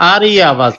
آ رہی ہے آواز۔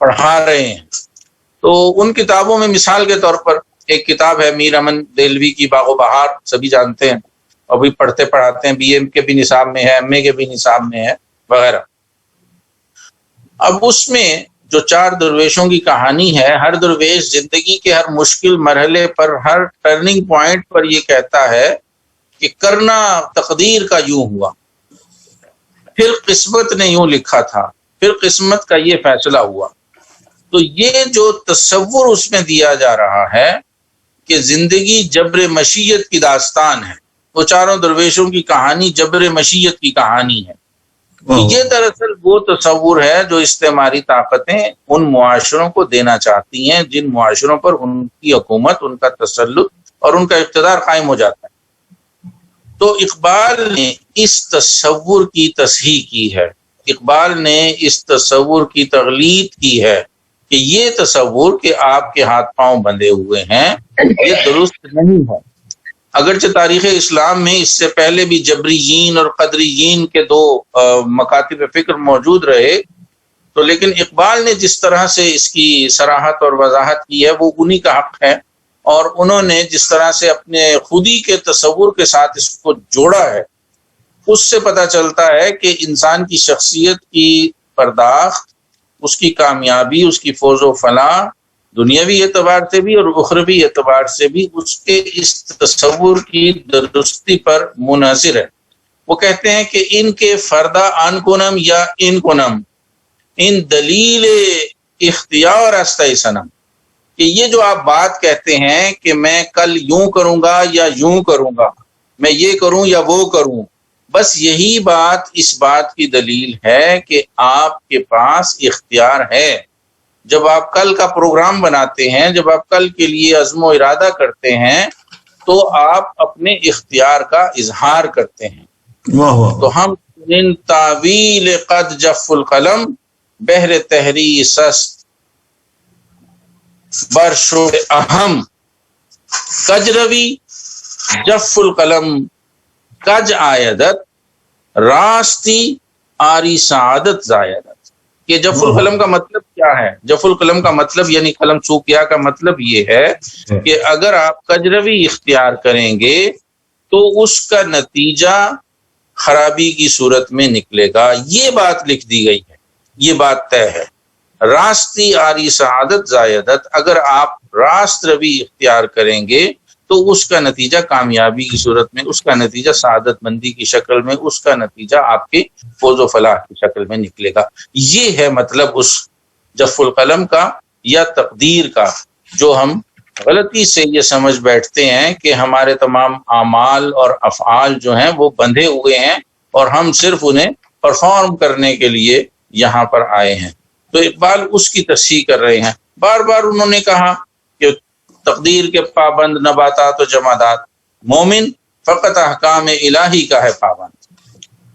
پڑھا رہے ہیں. تو ان کتابوں میں مثال کے طور پر ایک کتاب ہے میر امن دہلوی کی باغ و بہار، سبھی جانتے ہیں، ابھی پڑھتے پڑھاتے ہیں، بی اے کے بھی نصاب میں ہے، ایم اے کے بھی نصاب میں ہے وغیرہ. اب اس میں جو 4 درویشوں کی کہانی ہے، ہر درویش زندگی کے ہر مشکل مرحلے پر، ہر ٹرننگ پوائنٹ پر یہ کہتا ہے کہ کرنا تقدیر کا یوں ہوا، پھر قسمت نے یوں لکھا تھا، پھر قسمت کا یہ فیصلہ ہوا. تو یہ جو تصور اس میں دیا جا رہا ہے کہ زندگی جبر مشیت کی داستان ہے، وہ 4 درویشوں کی کہانی جبر مشیت کی کہانی ہے. یہ دراصل وہ تصور ہے جو استعماری طاقتیں ان معاشروں کو دینا چاہتی ہیں جن معاشروں پر ان کی حکومت، ان کا تسلط اور ان کا اقتدار قائم ہو جاتا ہے. تو اقبال نے اس تصور کی تصحیح کی ہے، اقبال نے اس تصور کی تغلیظ کی ہے کہ یہ تصور کہ آپ کے ہاتھ پاؤں بندھے ہوئے ہیں یہ درست نہیں ہے. اگرچہ تاریخ اسلام میں اس سے پہلے بھی جبریین اور قدریین کے 2 مکاتب فکر موجود رہے، تو لیکن اقبال نے جس طرح سے اس کی صراحت اور وضاحت کی ہے وہ انہی کا حق ہے، اور انہوں نے جس طرح سے اپنے خودی کے تصور کے ساتھ اس کو جوڑا ہے، اس سے پتہ چلتا ہے کہ انسان کی شخصیت کی پرداخت، اس کی کامیابی، اس کی فوز و فلاح دنیاوی اعتبار سے بھی اور اخروی اعتبار سے بھی اس کے اس تصور کی درستی پر منحصر ہے. وہ کہتے ہیں کہ ان کے فردہ ان کنم یا ان کنم ان دلیل اختیار است سنم، کہ یہ جو آپ بات کہتے ہیں کہ میں کل یوں کروں گا یا یوں کروں گا، میں یہ کروں یا وہ کروں، بس یہی بات اس بات کی دلیل ہے کہ آپ کے پاس اختیار ہے. جب آپ کل کا پروگرام بناتے ہیں، جب آپ کل کے لیے عزم و ارادہ کرتے ہیں، تو آپ اپنے اختیار کا اظہار کرتے ہیں. تو ہم ان تعویل قد جف القلم بحر تحری سست برشو اہم کجروی جف القلم کج آیدت راستی آری سعادت زایدت. کہ جف القلم کا مطلب کیا ہے؟ جف القلم کا مطلب یعنی قلم سوکھ گیا کا مطلب یہ ہے کہ اگر آپ کجروی اختیار کریں گے تو اس کا نتیجہ خرابی کی صورت میں نکلے گا. یہ بات لکھ دی گئی ہے، یہ بات طے ہے. راستی آری سعادت زایدت، اگر آپ راست روی اختیار کریں گے تو اس کا نتیجہ کامیابی کی صورت میں، اس کا نتیجہ سعادت مندی کی شکل میں، اس کا نتیجہ آپ کے فوز و فلاح کی شکل میں نکلے گا. یہ ہے مطلب اس جف القلم کا یا تقدیر کا، جو ہم غلطی سے یہ سمجھ بیٹھتے ہیں کہ ہمارے تمام اعمال اور افعال جو ہیں وہ بندھے ہوئے ہیں اور ہم صرف انہیں پرفارم کرنے کے لیے یہاں پر آئے ہیں. تو اقبال اس کی تصحیح کر رہے ہیں. بار بار انہوں نے کہا کہ تقدیر کے پابند نباتات و جمادات، مومن فقط احکام الہی کا ہے پابند.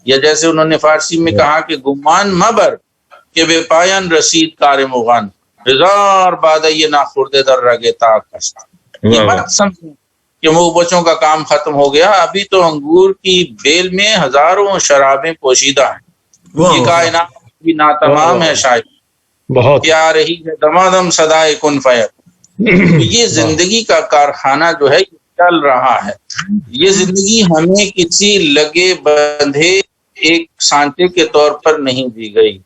یا جیسے انہوں نے فارسی میں کہا کہ گمان مبر کہ بے پایان رسید کار مغان ہزار باد یہ ناخوردے در رگے تاک کا ساتھ. یہ مت سمجھیں کہ وہ بچوں کا کام ختم ہو گیا، ابھی تو انگور کی بیل میں ہزاروں شرابیں پوشیدہ ہیں. یہ کائنات بھی ناتمام ہے شاید بہت کیا رہی ہے دمادم صدائے کن فیت. یہ زندگی کا کارخانہ جو ہے یہ چل رہا ہے. یہ زندگی ہمیں کسی لگے بندھے ایک سانچے کے طور پر نہیں دی گئی.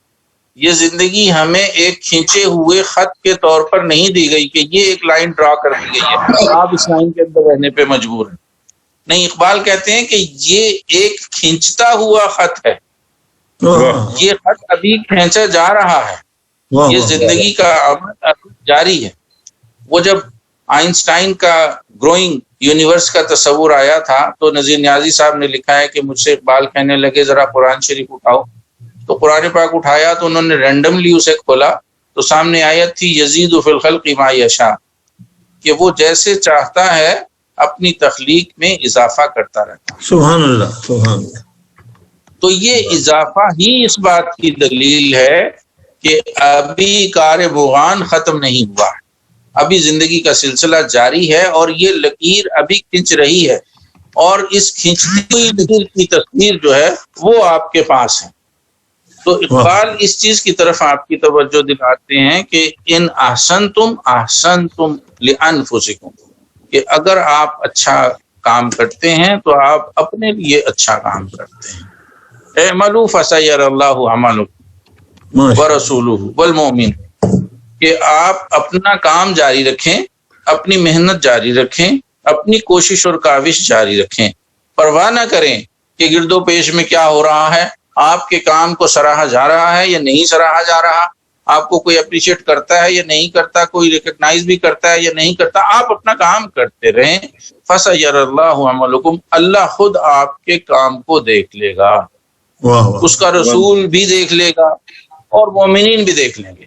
یہ زندگی ہمیں ایک کھینچے ہوئے خط کے طور پر نہیں دی گئی کہ یہ ایک لائن ڈرا کر دی گئی ہے، آپ اس لائن کے اندر رہنے پہ مجبور ہیں. نہیں، اقبال کہتے ہیں کہ یہ ایک کھینچتا ہوا خط ہے، یہ خط ابھی کھینچا جا رہا ہے، یہ زندگی کا عمل ابھی جاری ہے. وہ جب آئنسٹائن کا گروئنگ یونیورس کا تصور آیا تھا تو نذیر نیازی صاحب نے لکھا ہے کہ مجھ سے اقبال کہنے لگے ذرا قرآن شریف اٹھاؤ. تو قرآن پاک اٹھایا تو انہوں نے رینڈملی اسے کھولا تو سامنے آیت تھی یزید فی الخلق ما یشاء، کہ وہ جیسے چاہتا ہے اپنی تخلیق میں اضافہ کرتا رہتا. سبحان اللہ، سبحان اللہ. تو یہ اضافہ ہی اس بات کی دلیل ہے کہ ابھی کار بغان ختم نہیں ہوا، ابھی زندگی کا سلسلہ جاری ہے اور یہ لکیر ابھی کھینچ رہی ہے، اور اس کھینچتی ہوئی لکیر کی تصویر جو ہے وہ آپ کے پاس ہے. تو اقبال اس چیز کی طرف آپ کی توجہ دلاتے ہیں کہ ان احسنتم احسنتم لانفسکم، کہ اگر آپ اچھا کام کرتے ہیں تو آپ اپنے لیے اچھا کام کرتے ہیں۔ اعملوا فسیر اللہ عملکم ورسولہ والمؤمن، کہ آپ اپنا کام جاری رکھیں، اپنی محنت جاری رکھیں، اپنی کوشش اور کاوش جاری رکھیں، پرواہ نہ کریں کہ گرد و پیش میں کیا ہو رہا ہے، آپ کے کام کو سراہا جا رہا ہے یا نہیں سراہا جا رہا، آپ کو کوئی اپریشیٹ کرتا ہے یا نہیں کرتا، کوئی ریکگنائز بھی کرتا ہے یا نہیں کرتا، آپ اپنا کام کرتے رہیں۔ فَسَيَرَ اللَّهُ عَمَلَكُمْ، اللہ خود آپ کے کام کو دیکھ لے گا، اس کا رسول بھی دیکھ لے گا اور مومنین بھی دیکھ لیں گے۔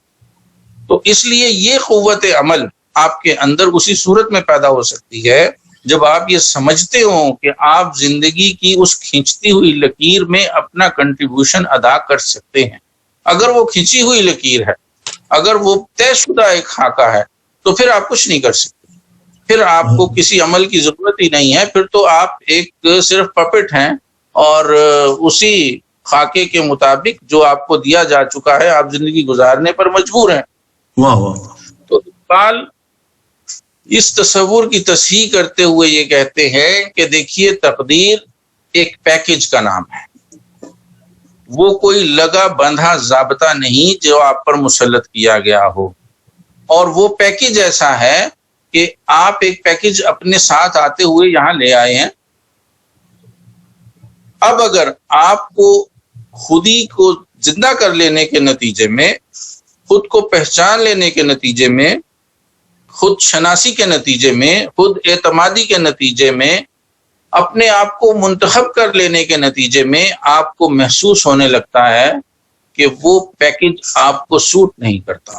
تو اس لیے یہ قوت عمل آپ کے اندر اسی صورت میں پیدا ہو سکتی ہے جب آپ یہ سمجھتے ہوں کہ آپ زندگی کی اس کھینچتی ہوئی لکیر میں اپنا کنٹریبیوشن ادا کر سکتے ہیں۔ اگر وہ کھینچی ہوئی لکیر ہے، اگر وہ طے شدہ ایک خاکہ ہے، تو پھر آپ کچھ نہیں کر سکتے، پھر آپ کو کسی عمل کی ضرورت ہی نہیں ہے، پھر تو آپ ایک صرف پپٹ ہیں اور اسی خاکے کے مطابق جو آپ کو دیا جا چکا ہے آپ زندگی گزارنے پر مجبور ہیں۔ تو اقبال اس تصور کی تصحیح کرتے ہوئے یہ کہتے ہیں کہ دیکھیے، تقدیر ایک پیکج کا نام ہے، وہ کوئی لگا بندھا ضابطہ نہیں جو آپ پر مسلط کیا گیا ہو، اور وہ پیکج ایسا ہے کہ آپ ایک پیکج اپنے ساتھ آتے ہوئے یہاں لے آئے ہیں۔ اب اگر آپ کو خودی کو زندہ کر لینے کے نتیجے میں، خود کو پہچان لینے کے نتیجے میں، خود شناسی کے نتیجے میں، خود اعتمادی کے نتیجے میں، اپنے آپ کو منتخب کر لینے کے نتیجے میں آپ کو محسوس ہونے لگتا ہے کہ وہ پیکج آپ کو سوٹ نہیں کرتا،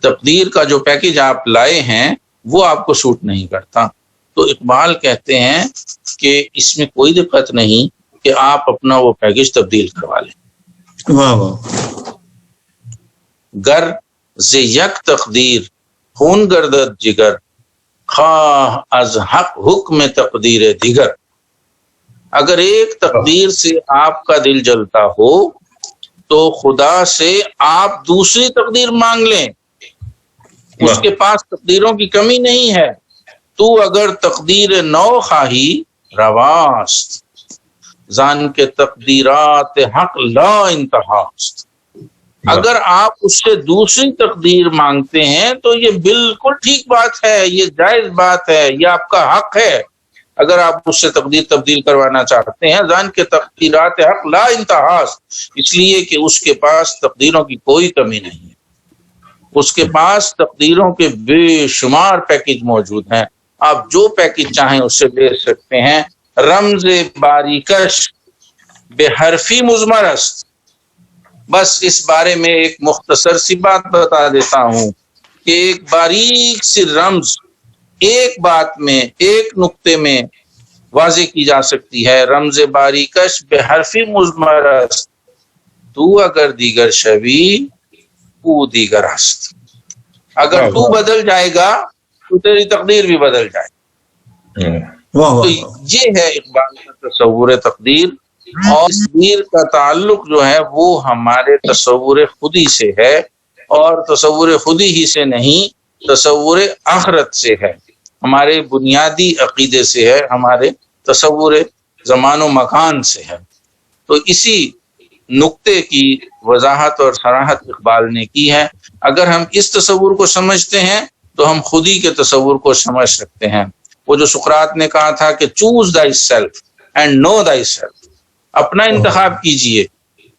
تقدیر کا جو پیکج آپ لائے ہیں وہ آپ کو سوٹ نہیں کرتا، تو اقبال کہتے ہیں کہ اس میں کوئی دقت نہیں کہ آپ اپنا وہ پیکج تبدیل کروا لیں۔ گر ز یک تقدیر خون گردد جگر، خواہ از حق حکم تقدیر دیگر، اگر ایک تقدیر سے آپ کا دل جلتا ہو تو خدا سے آپ دوسری تقدیر مانگ لیں، اس کے پاس تقدیروں کی کمی نہیں ہے۔ تو اگر تقدیر نو خواہی رواست، زان کے تقدیرات حق لا انتہاست، اگر آپ اس سے دوسری تقدیر مانگتے ہیں تو یہ بالکل ٹھیک بات ہے، یہ جائز بات ہے، یہ آپ کا حق ہے۔ اگر آپ اس سے تقدیر تبدیل کروانا چاہتے ہیں، زان کے تقدیرات حق لا انتہاست، اس لیے کہ اس کے پاس تقدیروں کی کوئی کمی نہیں ہے، اس کے پاس تقدیروں کے بے شمار پیکج موجود ہیں، آپ جو پیکج چاہیں اس سے لے سکتے ہیں۔ رمز باریکش بے حرفی مضمر است، بس اس بارے میں ایک مختصر سی بات بتا دیتا ہوں کہ ایک باریک سی رمز ایک بات میں، ایک نقطے میں واضح کی جا سکتی ہے۔ رمز باریکش بے حرفی مضمر است، تو اگر دیگر شوی او دیگر است، اگر تو بدل جائے گا تو تیری تقدیر بھی بدل جائے گی۔ تو یہ ہے اقبال کا تصور تقدیر، اور تقدیر کا تعلق جو ہے وہ ہمارے تصور خودی سے ہے، اور تصور خودی ہی سے نہیں، تصور آخرت سے ہے، ہمارے بنیادی عقیدے سے ہے، ہمارے تصور زمان و مکان سے ہے۔ تو اسی نقطے کی وضاحت اور صراحت اقبال نے کی ہے۔ اگر ہم اس تصور کو سمجھتے ہیں تو ہم خودی کے تصور کو سمجھ سکتے ہیں۔ وہ جو سقراط نے کہا تھا کہ چوز دائی سیلف اینڈ نو دائی سیلف، اپنا انتخاب کیجئے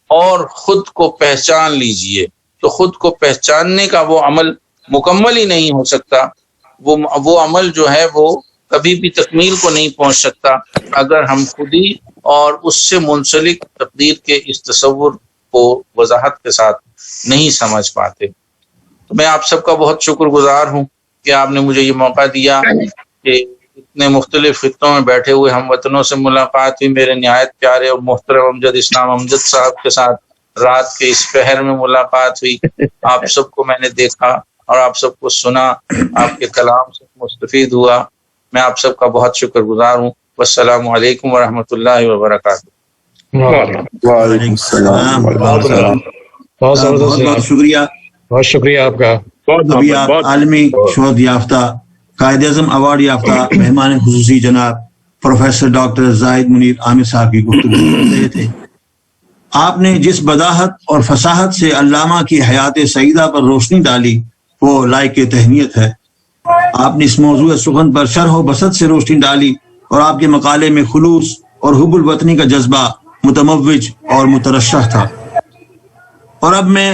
اور خود کو پہچان لیجئے، تو خود کو پہچاننے کا وہ عمل مکمل ہی نہیں ہو سکتا، وہ عمل جو ہے وہ کبھی بھی تکمیل کو نہیں پہنچ سکتا اگر ہم خودی اور اس سے منسلک تقدیر کے اس تصور کو وضاحت کے ساتھ نہیں سمجھ پاتے۔ تو میں آپ سب کا بہت شکر گزار ہوں کہ آپ نے مجھے یہ موقع دیا کہ اتنے مختلف خطوں میں بیٹھے ہوئے ہم وطنوں سے ملاقات ہوئی۔ میرے نہایت پیارے اور محترم امجد اسلام امجد صاحب کے ساتھ رات کے اس پہر میں ملاقات ہوئی، آپ سب کو میں نے دیکھا اور آپ سب کو سنا، آپ کے کلام سے مستفید ہوا۔ میں آپ سب کا بہت شکر گزار ہوں۔ والسلام علیکم ورحمۃ اللہ وبرکاتہ۔ وعلیکم السلام۔ بہت بہت زبردست بہت شکریہ۔ بہت شکریہ آپ کا۔ ابھی آپ عالمی شہرت یافتہ قائد اعظم ایوارڈ یافتہ مہمان خصوصی جناب پروفیسر ڈاکٹر زاہد منیر عامر صاحب کی گفتگو سن رہے تھے۔ آپ نے جس بداحت اور فصاحت سے علامہ کی حیات سعیدہ پر روشنی ڈالی وہ لائق تہنیت ہے۔ آپ نے اس موضوع سخن پر شرح و بسط سے روشنی ڈالی اور آپ کے مقالے میں خلوص اور حب الوطنی کا جذبہ متموج اور مترشح تھا۔ اور اب میں